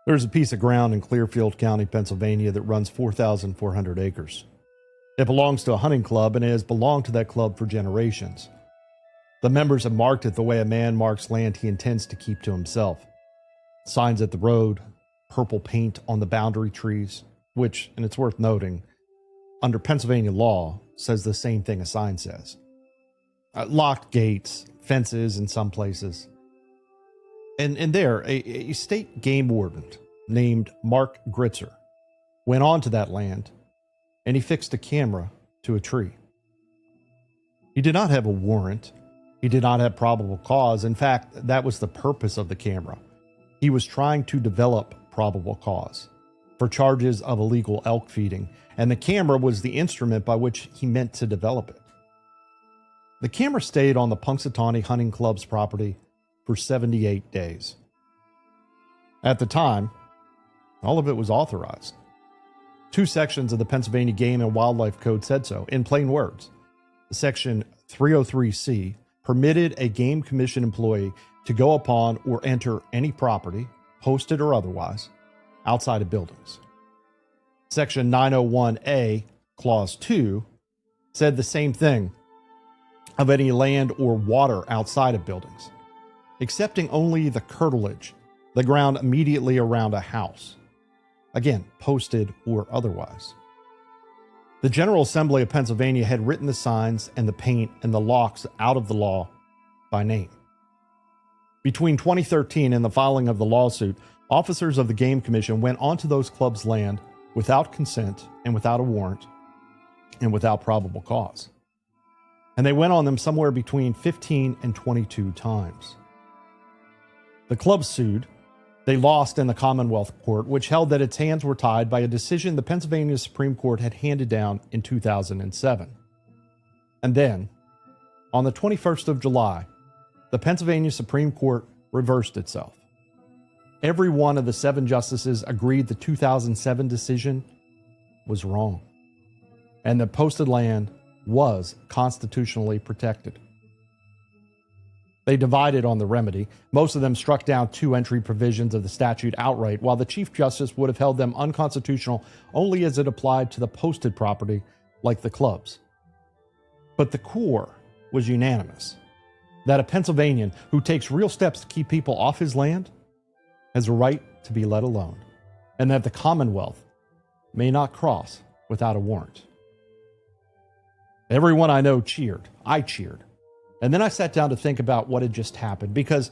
There's a piece of ground in Clearfield County, Pennsylvania that runs 4,400 acres. It belongs to a hunting club and it has belonged to that club for generations. The members have marked it the way a man marks land he intends to keep to himself. Signs at the road, purple paint on the boundary trees, which, and it's worth noting, under Pennsylvania law, says the same thing a sign says. Locked gates, fences in some places. And there, a state game warden named Mark Gritzer went onto that land and he fixed a camera to a tree. He did not have a warrant. He did not have probable cause. In fact, that was the purpose of the camera. He was trying to develop probable cause for charges of illegal elk feeding, and the camera was the instrument by which he meant to develop it. The camera stayed on the Punxsutawney Hunting Club's property for 78 days. At the time, all of it was authorized. 2 sections of the Pennsylvania Game and Wildlife Code said so, in plain words. Section 303C permitted a Game Commission employee to go upon or enter any property, posted or otherwise, outside of buildings. Section 901A, Clause 2, said the same thing of any land or water outside of buildings, excepting only the curtilage, the ground immediately around a house. Again, posted or otherwise. The General Assembly of Pennsylvania had written the signs and the paint and the locks out of the law by name. Between 2013 and the filing of the lawsuit, officers of the Game Commission went onto those clubs' land without consent and without a warrant and without probable cause. And they went on them somewhere between 15 and 22 times. The club sued. They lost in the Commonwealth court, which held that its hands were tied by a decision the Pennsylvania Supreme Court had handed down in 2007. And then, on the 21st of July, the Pennsylvania Supreme Court reversed itself. Every one of the 7 justices agreed the 2007 decision was wrong, and that posted land was constitutionally protected. They divided on the remedy. Most of them struck down 2 entry provisions of the statute outright, while the Chief Justice would have held them unconstitutional only as it applied to the posted property, like the clubs. But the core was unanimous, that a Pennsylvanian who takes real steps to keep people off his land has a right to be let alone, and that the Commonwealth may not cross without a warrant. Everyone I know cheered. I cheered. And then I sat down to think about what had just happened, because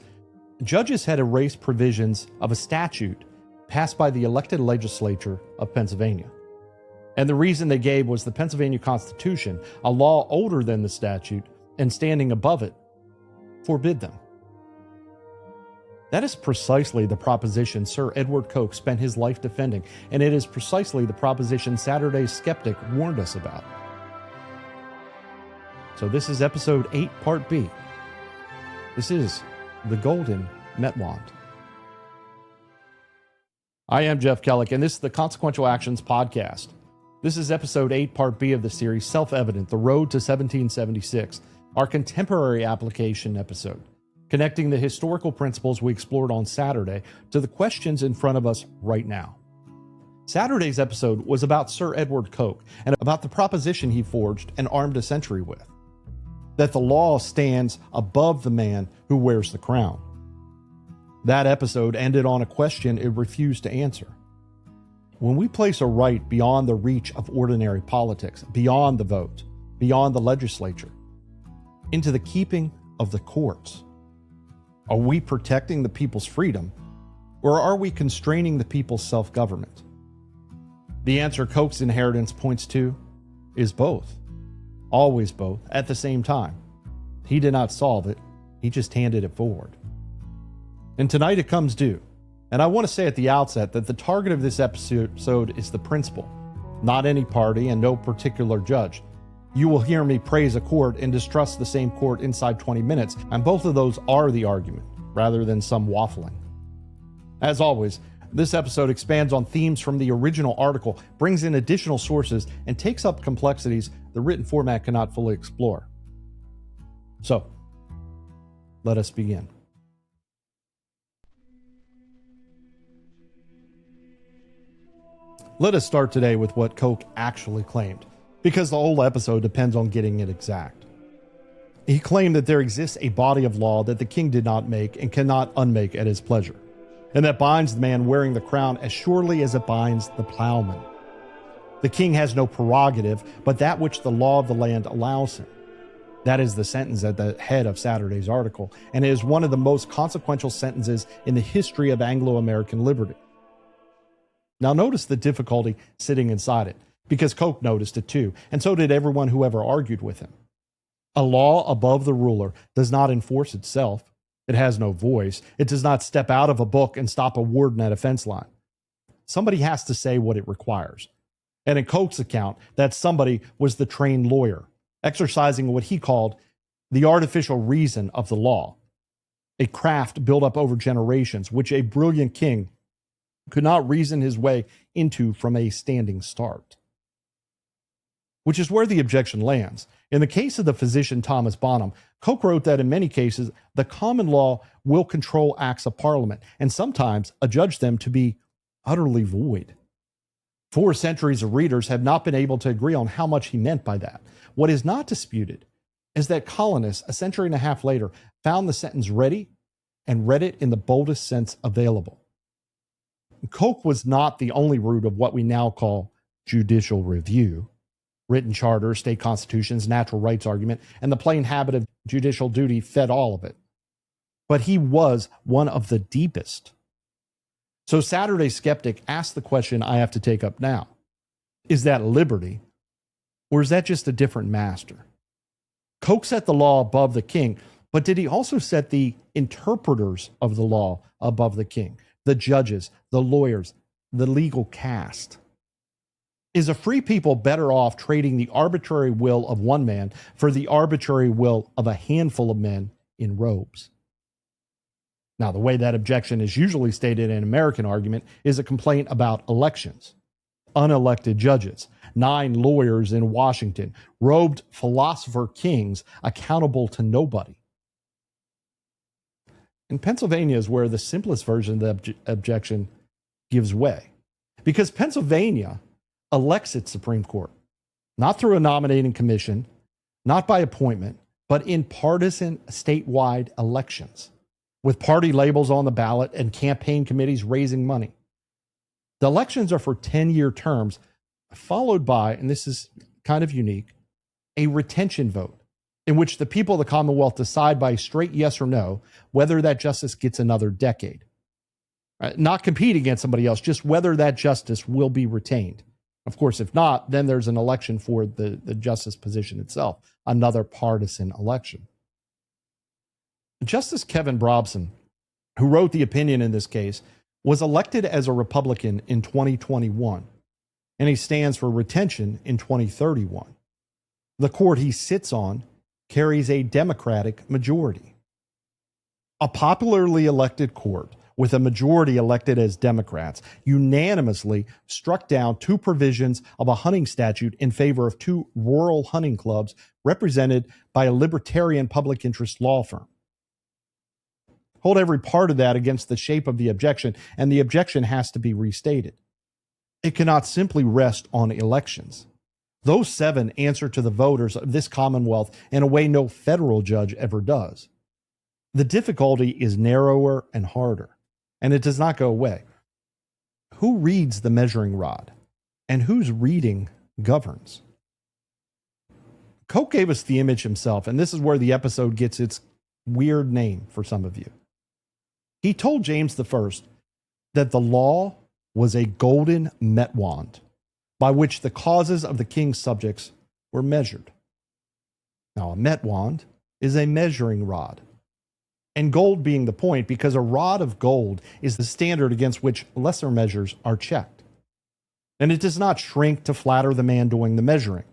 judges had erased provisions of a statute passed by the elected legislature of Pennsylvania. And the reason they gave was the Pennsylvania Constitution, a law older than the statute and standing above it, forbid them. That is precisely the proposition Sir Edward Coke spent his life defending, and it is precisely the proposition Saturday's Skeptic warned us about. So this is episode 8, part B. This is the Golden Metwand. I am Jeff Kellick, and this is the Consequential Actions podcast. This is episode 8, part B of the series, Self-Evident, The Road to 1776, our contemporary application episode, connecting the historical principles we explored on Saturday to the questions in front of us right now. Saturday's episode was about Sir Edward Coke and about the proposition he forged and armed a century with, that the law stands above the man who wears the crown. That episode ended on a question it refused to answer. When we place a right beyond the reach of ordinary politics, beyond the vote, beyond the legislature, into the keeping of the courts, are we protecting the people's freedom, or are we constraining the people's self-government? The answer Coke's inheritance points to is both. Always both, at the same time. He did not solve it, he just handed it forward. And tonight it comes due. And I want to say at the outset that the target of this episode is the principle, not any party and no particular judge. You will hear me praise a court and distrust the same court inside 20 minutes, and both of those are the argument, rather than some waffling. As always, this episode expands on themes from the original article, brings in additional sources, and takes up complexities the written format cannot fully explore. So, let us begin. Let us start today with what Koch actually claimed, because the whole episode depends on getting it exact. He claimed that there exists a body of law that the king did not make and cannot unmake at his pleasure, and that binds the man wearing the crown as surely as it binds the plowman. The king has no prerogative but that which the law of the land allows him. That is the sentence at the head of Saturday's article, and it is one of the most consequential sentences in the history of Anglo-American liberty. Now notice the difficulty sitting inside it, because Koch noticed it too, and so did everyone who ever argued with him. A law above the ruler does not enforce itself. It has no voice. It does not step out of a book and stop a warden at a fence line. Somebody has to say what it requires. And in Koch's account, that somebody was the trained lawyer, exercising what he called the artificial reason of the law, a craft built up over generations, which a brilliant king could not reason his way into from a standing start. Which is where the objection lands. In the case of the physician Thomas Bonham, Koch wrote that in many cases, the common law will control acts of parliament and sometimes adjudge them to be utterly void. 4 centuries of readers have not been able to agree on how much he meant by that. What is not disputed is that colonists, a century and a half later, found the sentence ready and read it in the boldest sense available. Koch was not the only root of what we now call judicial review. Written charters, state constitutions, natural rights argument, and the plain habit of judicial duty fed all of it. But he was one of the deepest. So Saturday's Skeptic asked the question I have to take up now. Is that liberty, or is that just a different master? Koch set the law above the king, but did he also set the interpreters of the law above the king? The judges, the lawyers, the legal caste? Is a free people better off trading the arbitrary will of one man for the arbitrary will of a handful of men in robes? Now, the way that objection is usually stated in American argument is a complaint about elections, unelected judges, 9 lawyers in Washington, robed philosopher kings accountable to nobody. In Pennsylvania is where the simplest version of the objection gives way, because Pennsylvania elects its Supreme Court, not through a nominating commission, not by appointment, but in partisan statewide elections, with party labels on the ballot and campaign committees raising money. The elections are for 10-year terms, followed by, and this is kind of unique, a retention vote, in which the people of the Commonwealth decide by a straight yes or no whether that justice gets another decade. Not compete against somebody else, just whether that justice will be retained. Of course, if not, then there's an election for the justice position itself, another partisan election. Justice Kevin Brobson, who wrote the opinion in this case, was elected as a Republican in 2021, and he stands for retention in 2031. The court he sits on carries a Democratic majority. A popularly elected court with a majority elected as Democrats unanimously struck down 2 provisions of a hunting statute in favor of 2 rural hunting clubs represented by a libertarian public interest law firm. Hold every part of that against the shape of the objection, and the objection has to be restated. It cannot simply rest on elections. Those 7 answer to the voters of this Commonwealth in a way no federal judge ever does. The difficulty is narrower and harder, and it does not go away. Who reads the measuring rod, and whose reading governs? Koch gave us the image himself, and this is where the episode gets its weird name for some of you. He told James I that the law was a golden Metwand, by which the causes of the king's subjects were measured. Now, a Metwand is a measuring rod, and gold being the point, because a rod of gold is the standard against which lesser measures are checked. And it does not shrink to flatter the man doing the measuring.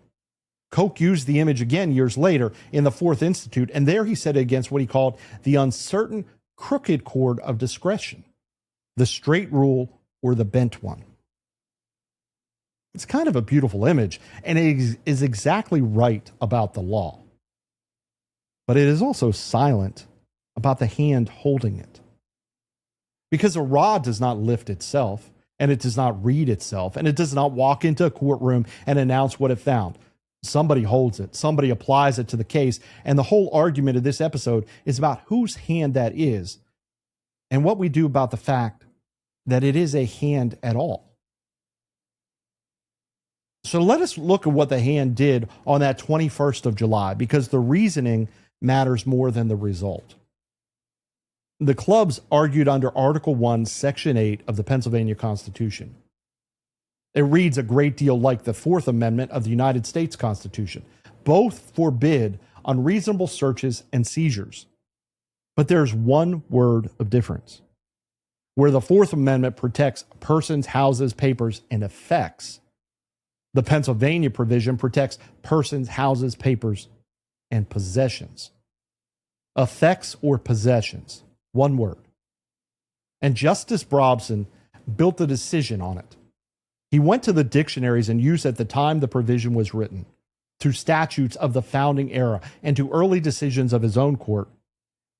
Koch used the image again years later in the Fourth Institute, and there he set it against what he called the uncertain, crooked cord of discretion, the straight rule or the bent one. It's kind of a beautiful image, and it is exactly right about the law. But it is also silent about the hand holding it. Because a rod does not lift itself, and it does not read itself, and it does not walk into a courtroom and announce what it found. Somebody holds it, somebody applies it to the case, and the whole argument of this episode is about whose hand that is and what we do about the fact that it is a hand at all. So let us look at what the hand did on that 21st of July, because the reasoning matters more than the result. The clubs argued under Article 1, Section 8 of the Pennsylvania Constitution. It reads a great deal like the Fourth Amendment of the United States Constitution. Both forbid unreasonable searches and seizures. But there's one word of difference. Where the Fourth Amendment protects persons, houses, papers, and effects, the Pennsylvania provision protects persons, houses, papers, and possessions. Effects or possessions. One word. And Justice Brobson built the decision on it. He went to the dictionaries and used at the time the provision was written, to statutes of the founding era, and to early decisions of his own court,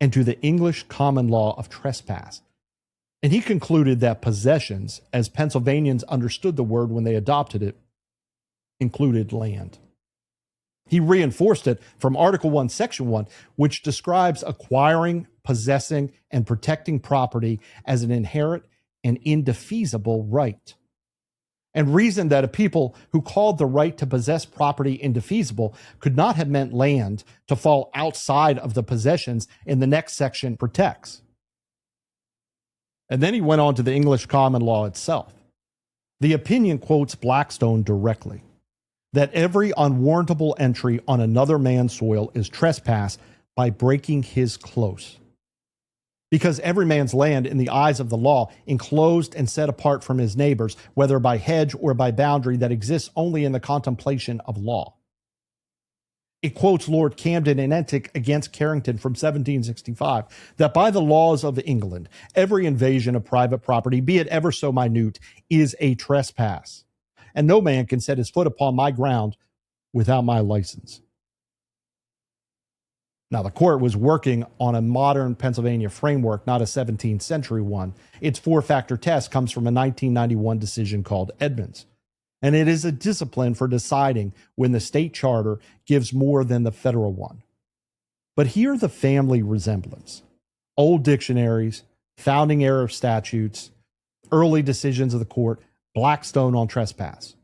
and to the English common law of trespass. And he concluded that possessions, as Pennsylvanians understood the word when they adopted it, included land. He reinforced it from Article 1, Section 1, which describes acquiring, possessing, and protecting property as an inherent and indefeasible right, and reasoned that a people who called the right to possess property indefeasible could not have meant land to fall outside of the possessions in the next section protects. And then he went on to the English common law itself. The opinion quotes Blackstone directly, that every unwarrantable entry on another man's soil is trespass by breaking his close. Because every man's land in the eyes of the law, enclosed and set apart from his neighbors, whether by hedge or by boundary that exists only in the contemplation of law. It quotes Lord Camden in Ethic against Carrington from 1765, that by the laws of England, every invasion of private property, be it ever so minute, is a trespass. And no man can set his foot upon my ground without my license. Now, the court was working on a modern Pennsylvania framework, not a 17th century one. Its four-factor test comes from a 1991 decision called Edmonds. And it is a discipline for deciding when the state charter gives more than the federal one. But here the family resemblance. Old dictionaries, founding era statutes, early decisions of the court, Blackstone on trespass.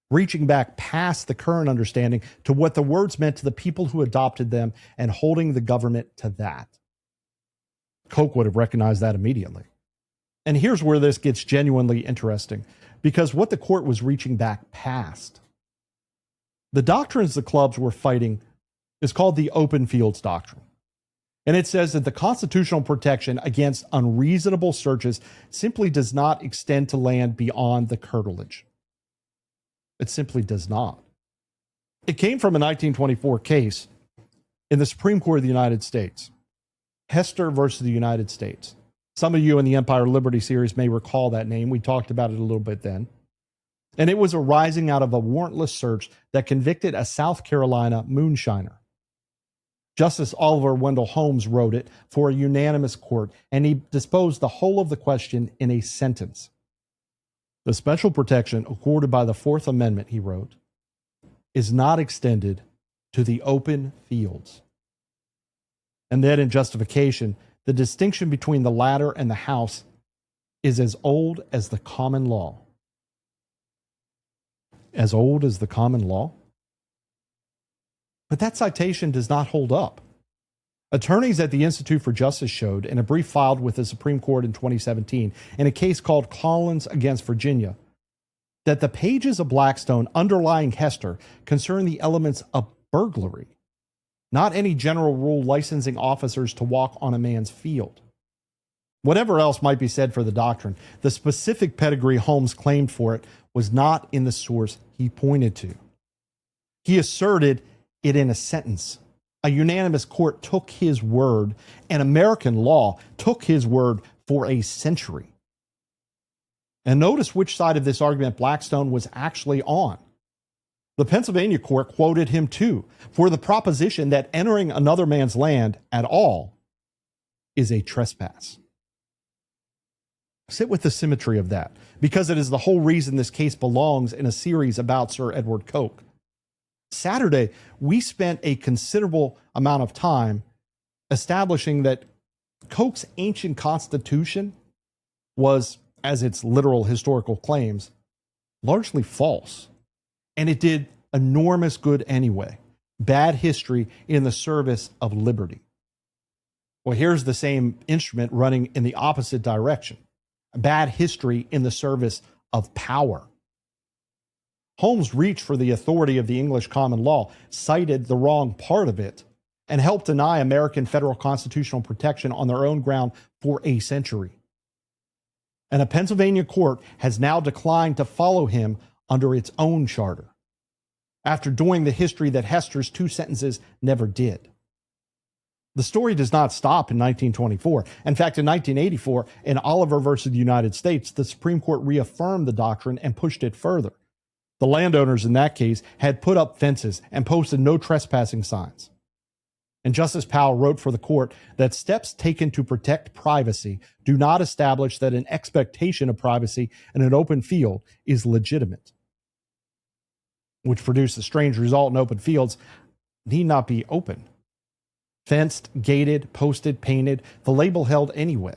Reaching back past the current understanding to what the words meant to the people who adopted them and holding the government to that. Coke would have recognized that immediately. And here's where this gets genuinely interesting, because what the court was reaching back past. The doctrines the clubs were fighting is called the Open Fields Doctrine. And it says that the constitutional protection against unreasonable searches simply does not extend to land beyond the curtilage. It simply does not. It came from a 1924 case in the Supreme Court of the United States, Hester versus the United States. Some of you in the Empire Liberty series may recall that name. We talked about it a little bit then. And it was arising out of a warrantless search that convicted a South Carolina moonshiner. Justice Oliver Wendell Holmes wrote it for a unanimous court, and he disposed the whole of the question in a sentence. The special protection accorded by the Fourth Amendment, he wrote, is not extended to the open fields. And then in justification, the distinction between the latter and the house is as old as the common law. As old as the common law? But that citation does not hold up. Attorneys at the Institute for Justice showed, in a brief filed with the Supreme Court in 2017, in a case called Collins against Virginia, that the pages of Blackstone underlying Hester concern the elements of burglary, not any general rule licensing officers to walk on a man's field. Whatever else might be said for the doctrine, the specific pedigree Holmes claimed for it was not in the source he pointed to. He asserted it in a sentence. A unanimous court took his word, and American law took his word for a century. And notice which side of this argument Blackstone was actually on. The Pennsylvania court quoted him too, for the proposition that entering another man's land at all is a trespass. Sit with the symmetry of that, because it is the whole reason this case belongs in a series about Sir Edward Coke. Saturday, we spent a considerable amount of time establishing that Coke's ancient constitution was, as its literal historical claims, largely false. And it did enormous good anyway. Bad history in the service of liberty. Well, here's the same instrument running in the opposite direction. Bad history in the service of power. Holmes reached for the authority of the English common law, cited the wrong part of it, and helped deny American federal constitutional protection on their own ground for a century. And a Pennsylvania court has now declined to follow him under its own charter, after doing the history that Hester's two sentences never did. The story does not stop in 1924. In fact, in 1984, in Oliver versus the United States, the Supreme Court reaffirmed the doctrine and pushed it further. The landowners in that case had put up fences and posted no trespassing signs. And Justice Powell wrote for the court that steps taken to protect privacy do not establish that an expectation of privacy in an open field is legitimate, which produced the strange result in open fields need not be open. Fenced, gated, posted, painted, the label held anyway.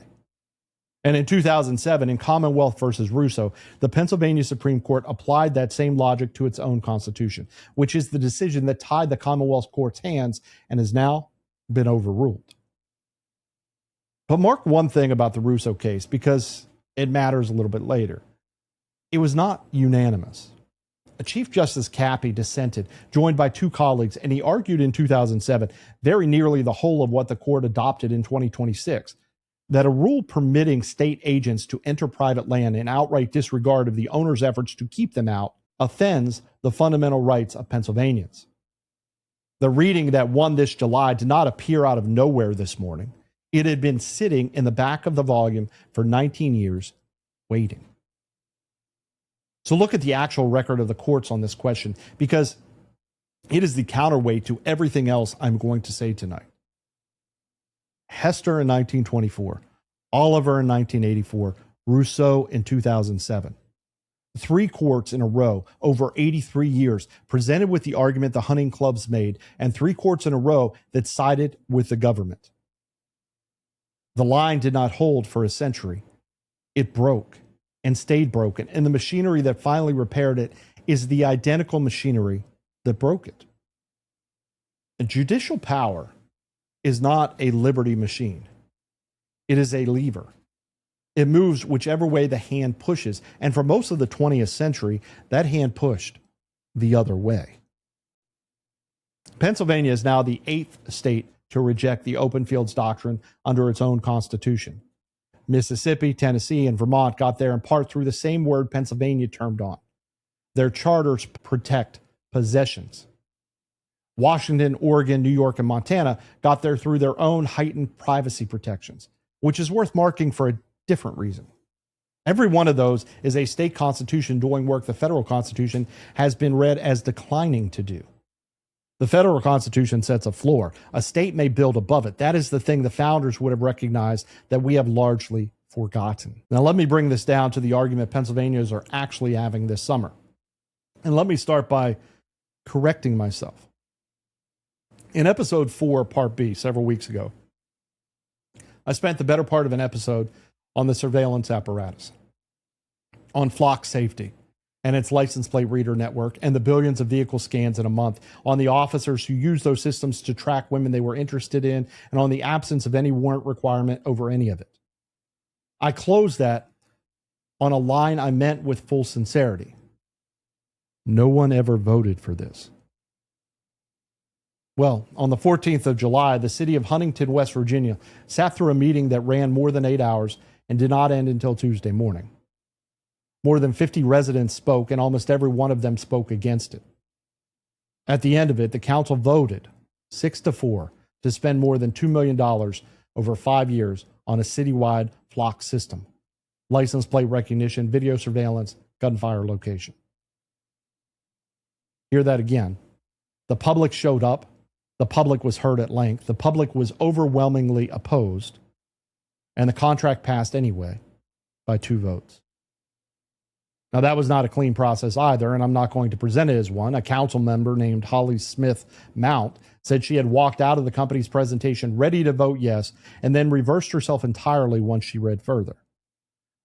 And in 2007, in Commonwealth versus Russo, the Pennsylvania Supreme Court applied that same logic to its own constitution, which is the decision that tied the Commonwealth Court's hands and has now been overruled. But mark one thing about the Russo case, because it matters a little bit later. It was not unanimous. Chief Justice Cappy dissented, joined by two colleagues, and he argued in 2007, very nearly the whole of what the court adopted in 2026, that a rule permitting state agents to enter private land in outright disregard of the owner's efforts to keep them out offends the fundamental rights of Pennsylvanians. The reading that won this July did not appear out of nowhere this morning. It had been sitting in the back of the volume for 19 years, waiting. So look at the actual record of the courts on this question, because it is the counterweight to everything else I'm going to say tonight. Hester in 1924, Oliver in 1984, Russo in 2007. 3 courts in a row over 83 years presented with the argument the hunting clubs made, and 3 courts in a row that sided with the government. The line did not hold for a century. It broke and stayed broken, and the machinery that finally repaired it is the identical machinery that broke it. And judicial power is not a liberty machine. It is a lever. It moves whichever way the hand pushes, and for most of the 20th century, that hand pushed the other way. Pennsylvania is now the 8th state to reject the open fields doctrine under its own constitution. Mississippi, Tennessee, and Vermont got there in part through the same word Pennsylvania termed on. Their charters protect possessions. Washington, Oregon, New York, and Montana got there through their own heightened privacy protections, which is worth marking for a different reason. Every one of those is a state constitution doing work the federal constitution has been read as declining to do. The federal constitution sets a floor. A state may build above it. That is the thing the founders would have recognized that we have largely forgotten. Now, let me bring this down to the argument Pennsylvanians are actually having this summer. And let me start by correcting myself. In episode 4, part B, several weeks ago, I spent the better part of an episode on the surveillance apparatus, on flock safety and its license plate reader network, and the billions of vehicle scans in a month, on the officers who use those systems to track women they were interested in, and on the absence of any warrant requirement over any of it. I closed that on a line I meant with full sincerity. No one ever voted for this. Well, on the 14th of July, the city of Huntington, West Virginia, sat through a meeting that ran more than 8 hours and did not end until Tuesday morning. More than 50 residents spoke, and almost every one of them spoke against it. At the end of it, the council voted 6-4 to spend more than $2 million over 5 years on a citywide flock system, license plate recognition, video surveillance, gunfire location. Hear that again. The public showed up. The public was heard at length. The public was overwhelmingly opposed, and the contract passed anyway. by 2 votes. Now, that was not a clean process either, and I'm not going to present it as one. A council member named Holly Smith Mount said she had walked out of the company's presentation ready to vote yes, and then reversed herself entirely once she read further.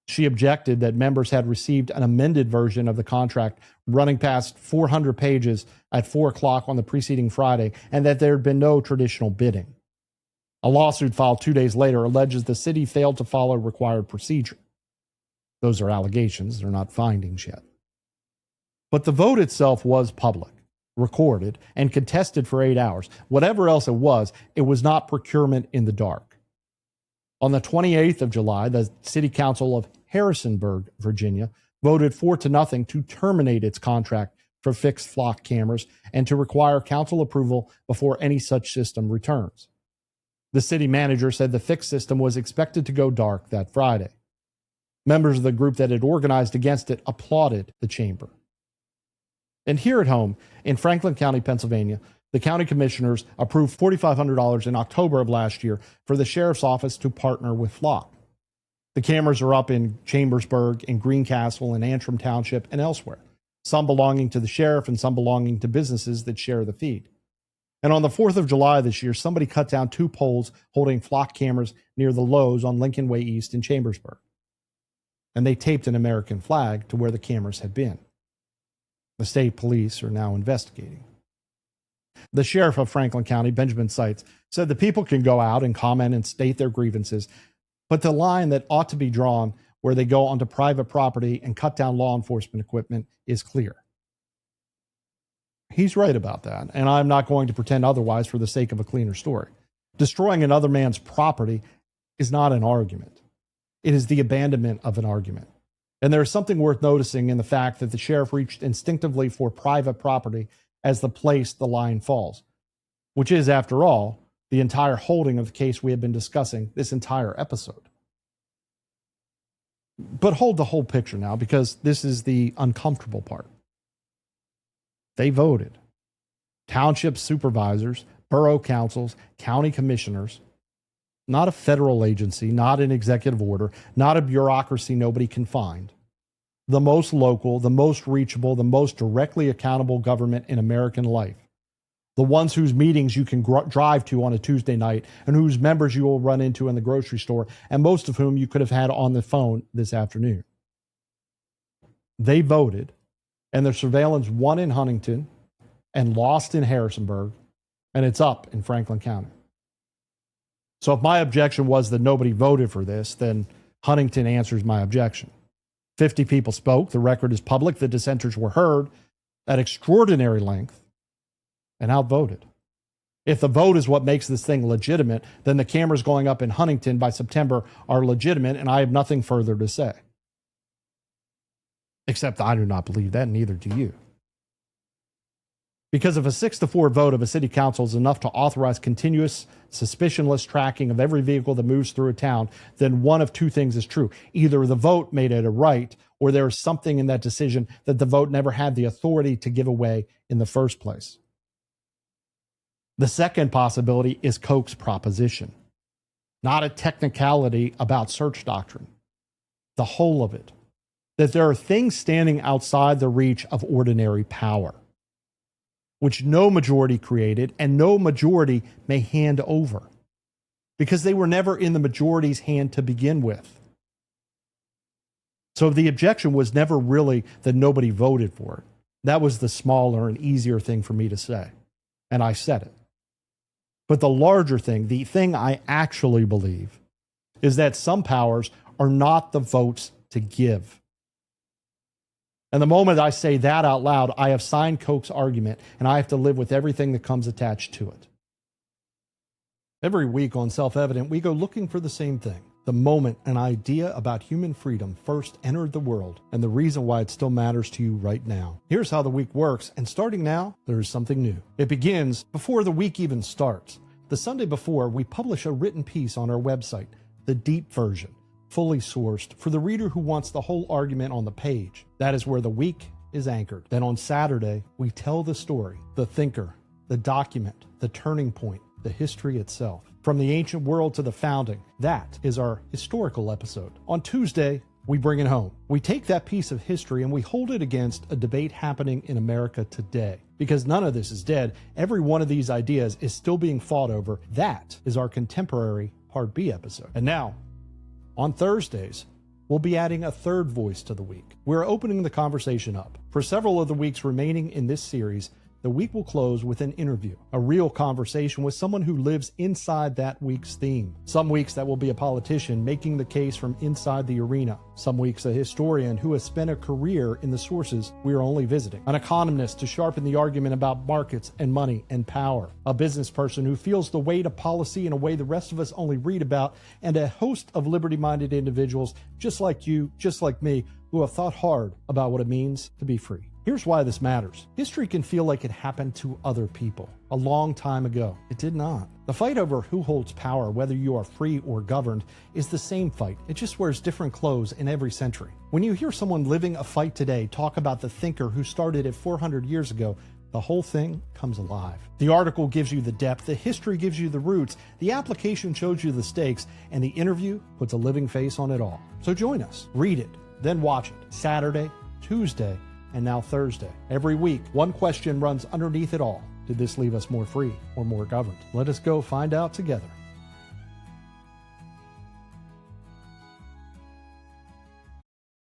She objected that members had received an amended version of the contract running past 400 pages at 4 o'clock on the preceding Friday, and that there had been no traditional bidding. A lawsuit filed 2 days later alleges the city failed to follow required procedure. Those are allegations, they're not findings yet. But the vote itself was public, recorded, and contested for 8 hours. Whatever else it was not procurement in the dark. On the 28th of July, the City Council of Harrisonburg, Virginia, voted 4-0 to terminate its contract for fixed flock cameras and to require council approval before any such system returns. The city manager said the fixed system was expected to go dark that Friday. Members of the group that had organized against it applauded the chamber. And here at home, in Franklin County, Pennsylvania, the county commissioners approved $4,500 in October of last year for the sheriff's office to partner with Flawed. The cameras are up in Chambersburg, in Greencastle, in Antrim Township, and elsewhere, some belonging to the sheriff and some belonging to businesses that share the feed. And on the 4th of July this year, somebody cut down 2 poles holding flock cameras near the Lowe's on Lincoln Way East in Chambersburg. And they taped an American flag to where the cameras had been. The state police are now investigating. The sheriff of Franklin County, Benjamin Seitz, said the people can go out and comment and state their grievances, but the line that ought to be drawn where they go onto private property and cut down law enforcement equipment is clear. He's right about that, and I'm not going to pretend otherwise for the sake of a cleaner story. Destroying another man's property is not an argument. It is the abandonment of an argument. And there is something worth noticing in the fact that the sheriff reached instinctively for private property as the place the line falls, which is, after all, the entire holding of the case we have been discussing this entire episode. But hold the whole picture now, because this is the uncomfortable part. They voted. Township supervisors, borough councils, county commissioners, not a federal agency, not an executive order, not a bureaucracy nobody can find. The most local, the most reachable, the most directly accountable government in American life. The ones whose meetings you can drive to on a Tuesday night and whose members you will run into in the grocery store, and most of whom you could have had on the phone this afternoon. They voted, and their surveillance won in Huntington and lost in Harrisonburg, and it's up in Franklin County. So if my objection was that nobody voted for this, then Huntington answers my objection. 50 people spoke. The record is public. The dissenters were heard at extraordinary length and outvoted. If the vote is what makes this thing legitimate, then the cameras going up in Huntington by September are legitimate, and I have nothing further to say. Except I do not believe that, and neither do you. Because if a 6-4 vote of a city council is enough to authorize continuous, suspicionless tracking of every vehicle that moves through a town, then one of 2 things is true. Either the vote made it a right, or there is something in that decision that the vote never had the authority to give away in the first place. The second possibility is Koch's proposition, not a technicality about search doctrine. The whole of it. That there are things standing outside the reach of ordinary power, which no majority created and no majority may hand over, because they were never in the majority's hand to begin with. So the objection was never really that nobody voted for it. That was the smaller and easier thing for me to say, and I said it. But the larger thing, the thing I actually believe, is that some powers are not the votes to give. And the moment I say that out loud, I have signed Koch's argument, and I have to live with everything that comes attached to it. Every week on Self-Evident, we go looking for the same thing. The moment an idea about human freedom first entered the world, and the reason why it still matters to you right now. Here's how the week works, and starting now, there is something new. It begins before the week even starts. The Sunday before, we publish a written piece on our website, the deep version, fully sourced, for the reader who wants the whole argument on the page. That is where the week is anchored. Then on Saturday, we tell the story, the thinker, the document, the turning point, the history itself. From the ancient world to the founding, that is our historical episode. On Tuesday, we bring it home. We take that piece of history and we hold it against a debate happening in America today. Because none of this is dead, every one of these ideas is still being fought over. That is our contemporary Part B episode. And now, on Thursdays, we'll be adding a third voice to the week. We're opening the conversation up. For several of the weeks remaining in this series, the week will close with an interview, a real conversation with someone who lives inside that week's theme. Some weeks that will be a politician making the case from inside the arena. Some weeks a historian who has spent a career in the sources we are only visiting. An economist to sharpen the argument about markets and money and power. A business person who feels the weight of policy in a way the rest of us only read about. And a host of liberty-minded individuals just like you, just like me, who have thought hard about what it means to be free. Here's why this matters. History can feel like it happened to other people a long time ago. It did not. The fight over who holds power, whether you are free or governed, is the same fight. It just wears different clothes in every century. When you hear someone living a fight today talk about the thinker who started it 400 years ago, the whole thing comes alive. The article gives you the depth, the history gives you the roots, the application shows you the stakes, and the interview puts a living face on it all. So join us, read it, then watch it. Saturday, Tuesday, and now Thursday. Every week, one question runs underneath it all. Did this leave us more free or more governed? Let us go find out together.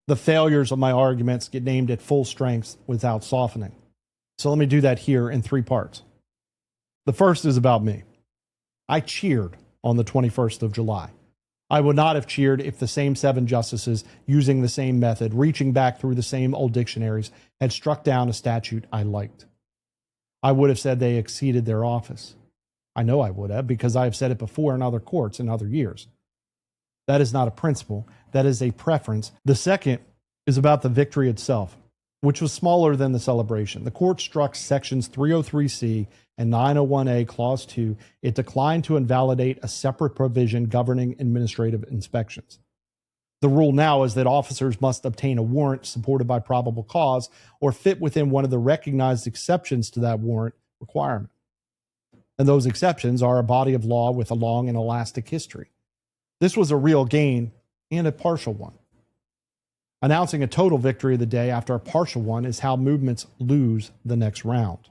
The failures of my arguments get named at full strength without softening. So let me do that here in 3 parts. The first is about me. I cheered on the 21st of July. I would not have cheered if the same 7 justices, using the same method, reaching back through the same old dictionaries, had struck down a statute I liked. I would have said they exceeded their office. I know I would have, because I have said it before in other courts in other years. That is not a principle. That is a preference. The second is about the victory itself, which was smaller than the celebration. The court struck sections 303C and 901A Clause 2. It declined to invalidate a separate provision governing administrative inspections. The rule now is that officers must obtain a warrant supported by probable cause or fit within one of the recognized exceptions to that warrant requirement. And those exceptions are a body of law with a long and elastic history. This was a real gain and a partial one. Announcing a total victory of the day after a partial one is how movements lose the next round.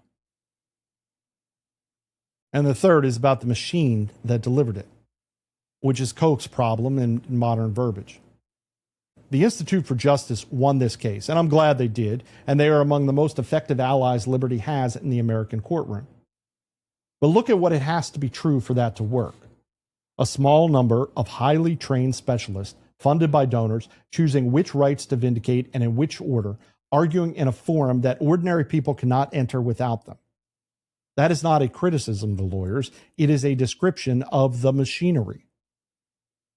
And the third is about the machine that delivered it, which is Koch's problem in modern verbiage. The Institute for Justice won this case, and I'm glad they did, and they are among the most effective allies liberty has in the American courtroom. But look at what it has to be true for that to work. A small number of highly trained specialists, funded by donors, choosing which rights to vindicate and in which order, arguing in a forum that ordinary people cannot enter without them. That is not a criticism of the lawyers. It is a description of the machinery.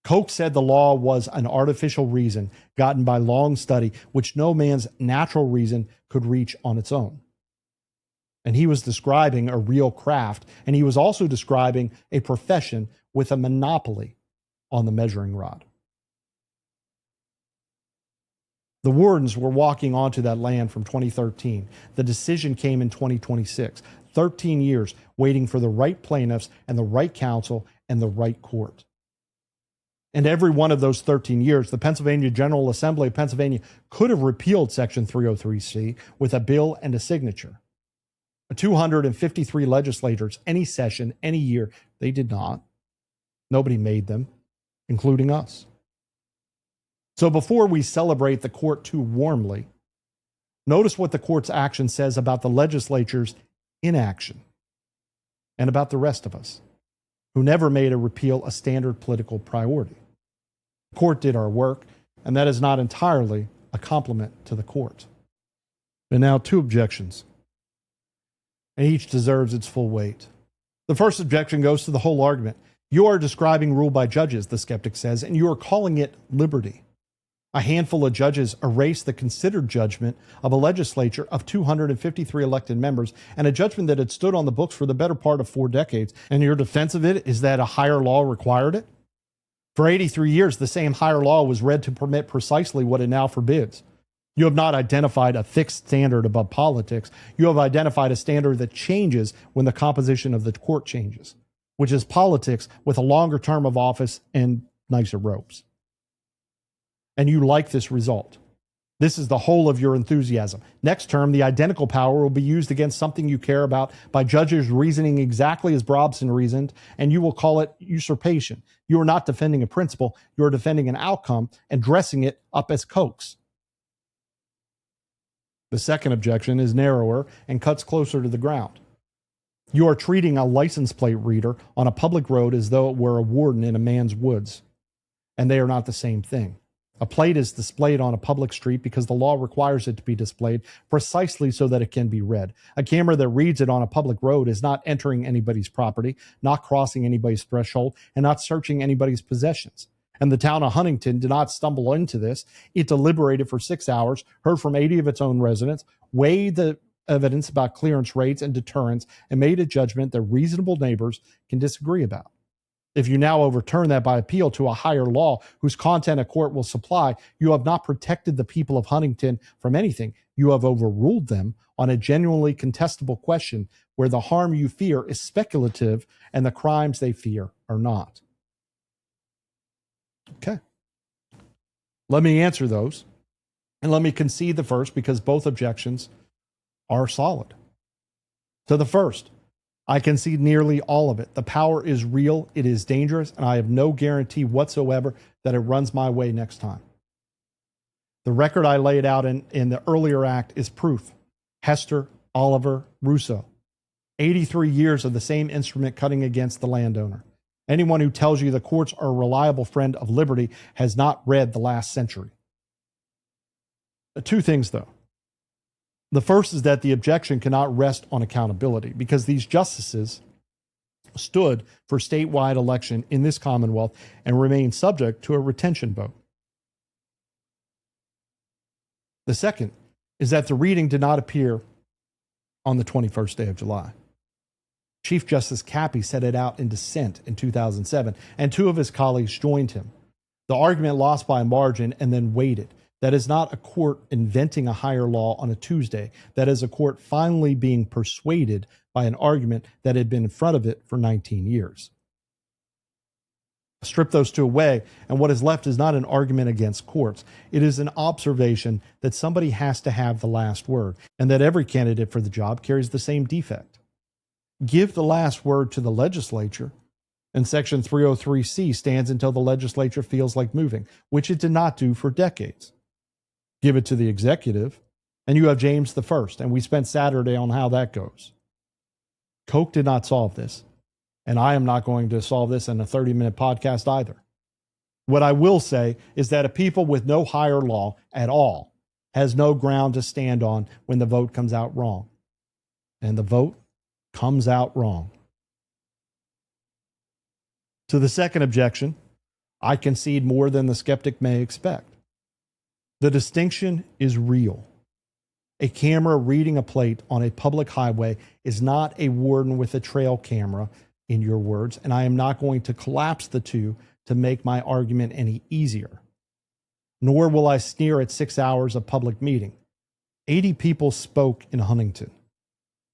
Koch said the law was an artificial reason gotten by long study, which no man's natural reason could reach on its own. And he was describing a real craft, and he was also describing a profession with a monopoly on the measuring rod. The Wardens were walking onto that land from 2013. The decision came in 2026. 13 years waiting for the right plaintiffs and the right counsel and the right court. And every one of those 13 years, the Pennsylvania General Assembly of Pennsylvania could have repealed Section 303C with a bill and a signature. 253 legislators, any session, any year, they did not. Nobody made them, including us. So before we celebrate the court too warmly, notice what the court's action says about the legislature's inaction and about the rest of us, who never made a repeal a standard political priority. The court did our work, and that is not entirely a compliment to the court. And now 2 objections, and each deserves its full weight. The first objection goes to the whole argument. You are describing rule by judges, the skeptic says, and you are calling it liberty. A handful of judges erased the considered judgment of a legislature of 253 elected members and a judgment that had stood on the books for the better part of 4 decades. And your defense of it is that a higher law required it? For 83 years, the same higher law was read to permit precisely what it now forbids. You have not identified a fixed standard above politics. You have identified a standard that changes when the composition of the court changes, which is politics with a longer term of office and nicer robes. and you like this result. This is the whole of your enthusiasm. Next term, the identical power will be used against something you care about by judges reasoning exactly as Brobson reasoned, and you will call it usurpation. You are not defending a principle, you are defending an outcome and dressing it up as coax. The second objection is narrower and cuts closer to the ground. You are treating a license plate reader on a public road as though it were a warden in a man's woods, and they are not the same thing. A plate is displayed on a public street because the law requires it to be displayed precisely so that it can be read. A camera that reads it on a public road is not entering anybody's property, not crossing anybody's threshold, and not searching anybody's possessions. And the town of Huntington did not stumble into this. It deliberated for 6 hours, heard from 80 of its own residents, weighed the evidence about clearance rates and deterrence, and made a judgment that reasonable neighbors can disagree about. If you now overturn that by appeal to a higher law whose content a court will supply, you have not protected the people of Huntington from anything. You have overruled them on a genuinely contestable question where the harm you fear is speculative and the crimes they fear are not. Okay. Let me answer those. And let me concede the first because both objections are solid. To the first, I concede nearly all of it. The power is real, it is dangerous, and I have no guarantee whatsoever that it runs my way next time. The record I laid out in the earlier act is proof. Hester, Oliver, Russo. 83 years of the same instrument cutting against the landowner. Anyone who tells you the courts are a reliable friend of liberty has not read the last century. Two things, though. The first is that the objection cannot rest on accountability because these justices stood for statewide election in this Commonwealth and remain subject to a retention vote. The second is that the reading did not appear on the 21st day of July. Chief Justice Cappy set it out in dissent in 2007, and two of his colleagues joined him. The argument lost by a margin and then waited. That is not a court inventing a higher law on a Tuesday. That is a court finally being persuaded by an argument that had been in front of it for 19 years. Strip those two away, and what is left is not an argument against courts. It is an observation that somebody has to have the last word, and that every candidate for the job carries the same defect. Give the last word to the legislature, and Section 303C stands until the legislature feels like moving, which it did not do for decades. Give it to the executive, and you have James the First, and we spent Saturday on how that goes. Coke did not solve this, and I am not going to solve this in a 30-minute podcast either. What I will say is that a people with no higher law at all has no ground to stand on when the vote comes out wrong. And the vote comes out wrong. To the second objection, I concede more than the skeptic may expect. The distinction is real. A camera reading a plate on a public highway is not a warden with a trail camera, in your words, and I am not going to collapse the two to make my argument any easier. Nor will I sneer at 6 hours of public meeting. 80 people spoke in Huntington.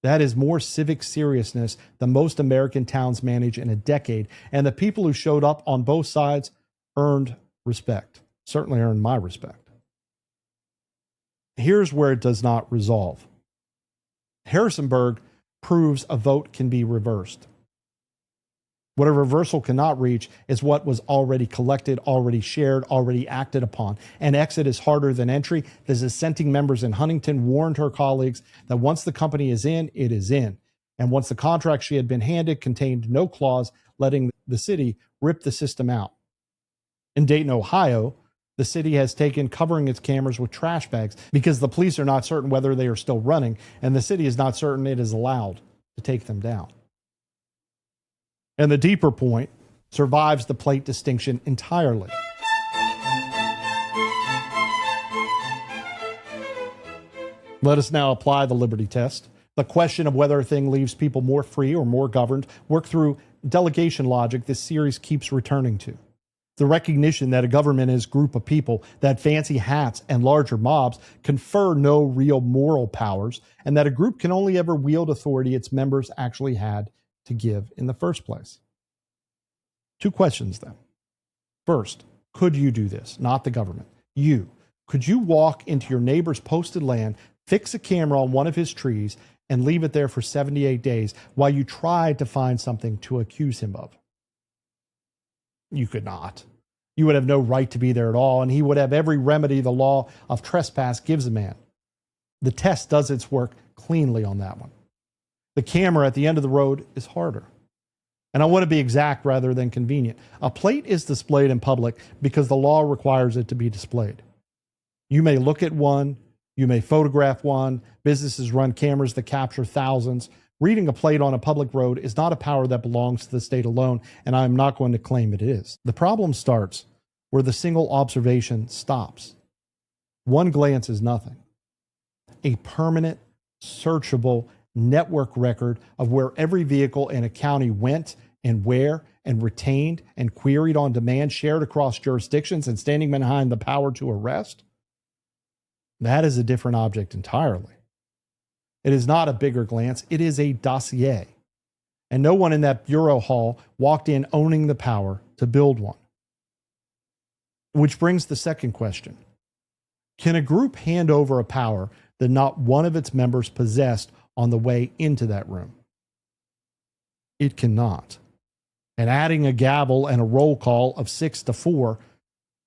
That is more civic seriousness than most American towns manage in a decade, and the people who showed up on both sides earned respect, certainly earned my respect. Here's where it does not resolve. Harrisonburg proves a vote can be reversed. What a reversal cannot reach is what was already collected, already shared, already acted upon. And exit is harder than entry. The dissenting members in Huntington warned her colleagues that once the company is in, it is in. And once the contract she had been handed contained no clause letting the city rip the system out. In Dayton, Ohio, the city has taken covering its cameras with trash bags because the police are not certain whether they are still running, and the city is not certain it is allowed to take them down. And the deeper point survives the plate distinction entirely. Let us now apply the liberty test. The question of whether a thing leaves people more free or more governed, work through delegation logic this series keeps returning to. The recognition that a government is a group of people, that fancy hats and larger mobs confer no real moral powers, and that a group can only ever wield authority its members actually had to give in the first place. Two questions then. First, could you do this? Not the government. Could you walk into your neighbor's posted land, fix a camera on one of his trees, and leave it there for 78 days while you tried to find something to accuse him of? You could not. You would have no right to be there at all, and he would have every remedy the law of trespass gives a man. The test does its work cleanly on that one. The camera at the end of the road is harder. And I want to be exact rather than convenient. A plate is displayed in public because the law requires it to be displayed. You may look at one, you may photograph one, businesses run cameras that capture thousands. Reading a plate on a public road is not a power that belongs to the state alone, and I'm not going to claim it is. The problem starts where the single observation stops. One glance is nothing. A permanent, searchable network record of where every vehicle in a county went and where and retained and queried on demand, shared across jurisdictions and standing behind the power to arrest, that is a different object entirely. It is not a bigger glance. It is a dossier. And no one in that bureau hall walked in owning the power to build one. Which brings the second question. Can a group hand over a power that not one of its members possessed on the way into that room? It cannot. And adding a gavel and a roll call of 6-4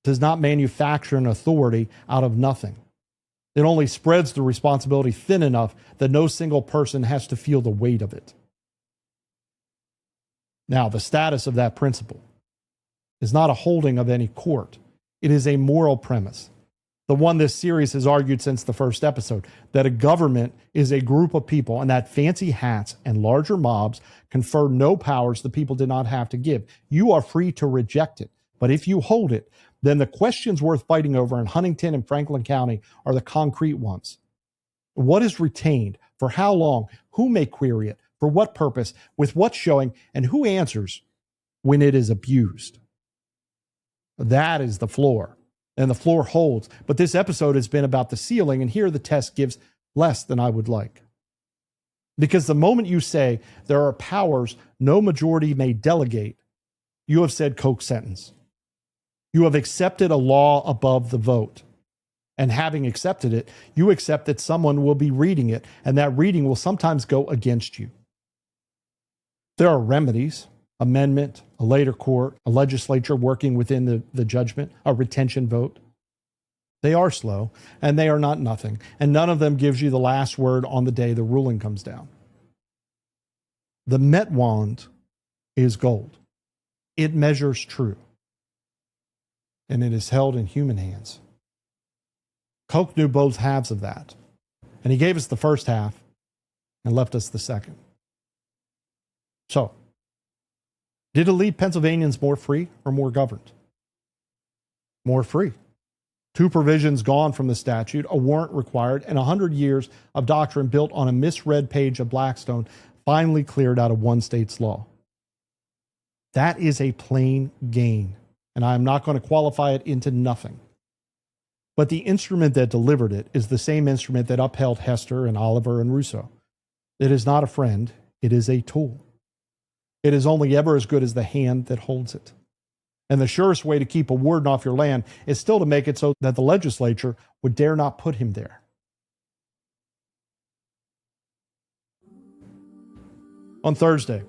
does not manufacture an authority out of nothing. It only spreads the responsibility thin enough that no single person has to feel the weight of it. Now, the status of that principle is not a holding of any court. It is a moral premise. The one this series has argued since the first episode, that a government is a group of people and that fancy hats and larger mobs confer no powers the people did not have to give. You are free to reject it, but if you hold it, then the questions worth fighting over in Huntington and Franklin County are the concrete ones. What is retained? For how long? Who may query it? For what purpose? With what showing? And who answers when it is abused? That is the floor. And the floor holds. But this episode has been about the ceiling, and here the test gives less than I would like. Because the moment you say there are powers no majority may delegate, you have said Coke sentence. You have accepted a law above the vote. And having accepted it, you accept that someone will be reading it, and that reading will sometimes go against you. There are remedies, amendment, a later court, a legislature working within the judgment, a retention vote. They are slow, and they are not nothing, and none of them gives you the last word on the day the ruling comes down. The Metwand is gold. It measures true, and it is held in human hands. Coke knew both halves of that, and he gave us the first half and left us the second. So, did it leave Pennsylvanians more free or more governed? More free. 2 provisions gone from the statute, a warrant required, and 100 years of doctrine built on a misread page of Blackstone finally cleared out of one state's law. That is a plain gain, and I am not going to qualify it into nothing. But the instrument that delivered it is the same instrument that upheld Hester and Oliver and Russo. It is not a friend, it is a tool. It is only ever as good as the hand that holds it. And the surest way to keep a warden off your land is still to make it so that the legislature would dare not put him there. On Thursday,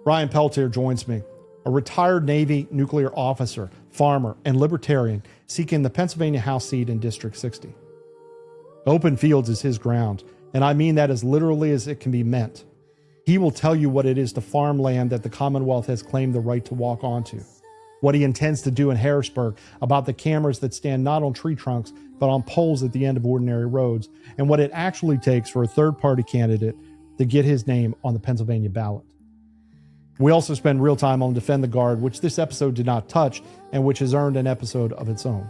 Ryan Peltier joins me, a retired Navy nuclear officer, farmer, and libertarian seeking the Pennsylvania House seat in District 60. Open fields is his ground, and I mean that as literally as it can be meant. He will tell you what it is to farm land that the Commonwealth has claimed the right to walk onto, what he intends to do in Harrisburg about the cameras that stand not on tree trunks but on poles at the end of ordinary roads, and what it actually takes for a third-party candidate to get his name on the Pennsylvania ballot. We also spend real time on Defend the Guard, which this episode did not touch and which has earned an episode of its own.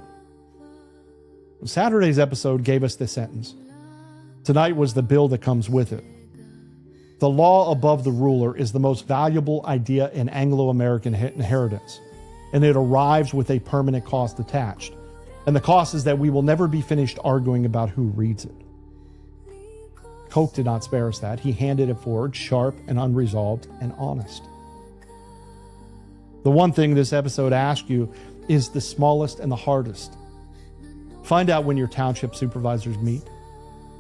Saturday's episode gave us this sentence. Tonight was the bill that comes with it. The law above the ruler is the most valuable idea in Anglo-American inheritance, and it arrives with a permanent cost attached. And the cost is that we will never be finished arguing about who reads it. Coke did not spare us that. He handed it forward, sharp and unresolved and honest. The one thing this episode asks you is the smallest and the hardest. Find out when your township supervisors meet.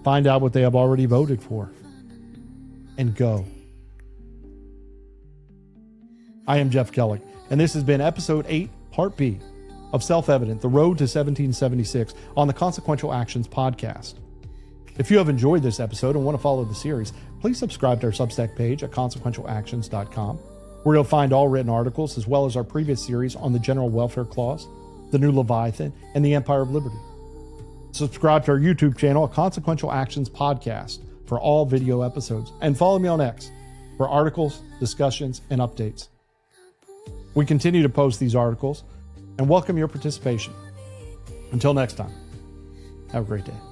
Find out what they have already voted for. And go. I am Jeff Kellick, and this has been Episode 8, Part B of Self-Evident, The Road to 1776 on the Consequential Actions podcast. If you have enjoyed this episode and want to follow the series, please subscribe to our Substack page at consequentialactions.com, where you'll find all written articles as well as our previous series on the General Welfare Clause, the New Leviathan, and the Empire of Liberty. Subscribe to our YouTube channel at Consequential Actions Podcast for all video episodes, and follow me on X for articles, discussions, and updates. We continue to post these articles and welcome your participation. Until next time, have a great day.